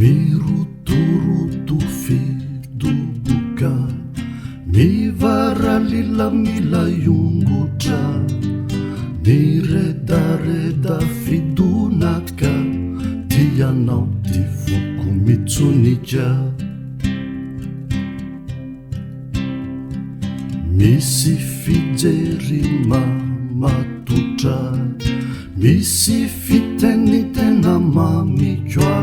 Mirotoroto fidoboka mivaralilamila yongotra miredareda fidonaka tianao ty foko mitsonika misy fijery mamatotra misy fiteny tena mamikoa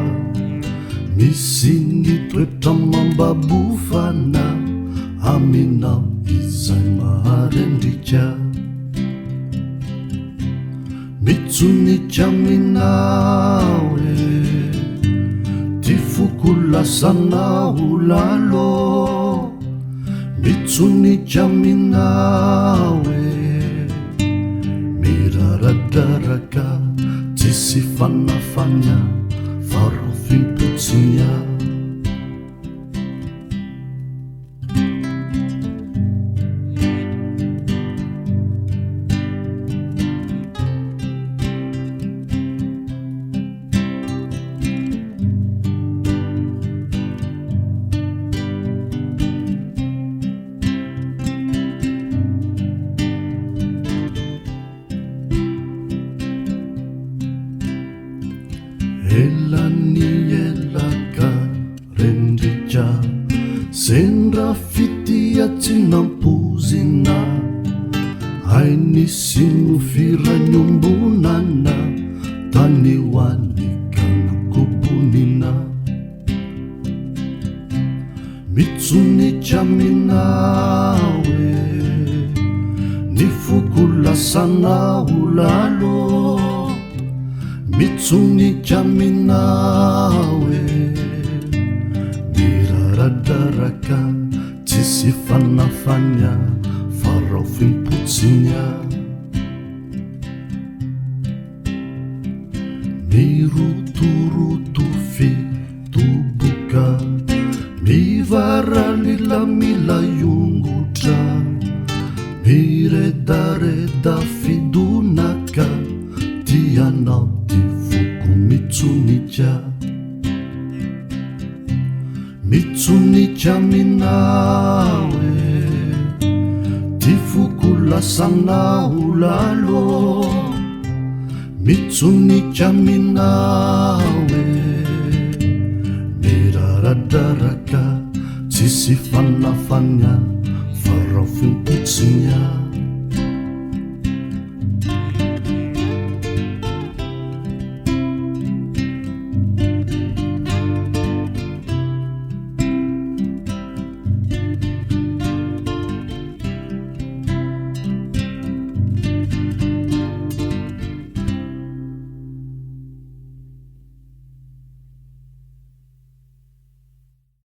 misy nitoetra mambabofana aminao izay maharendrika mitsonika aminao ty foko lasanao lalo mitsonika aminao miraradraraka tsisy fanafanya farao fimpotsinya elanielaka rendrika sendra fitiatsinampozina ainisino firanyombonana tanioanikanakobonina mitsonika aminawe ny foko lasanao lalo mitsonika aminawe miraradraraka tsisy fanafanya farao fimpotsinya mirotoroto fidoboka mivaralilamila yongotra miredareda fidonaka tianao ty foko mitsonika mitsonika aminawe ty foko lasanao lalo mitsonika aminawe miraradraraka tsisy fanafanya farao fimpotsinya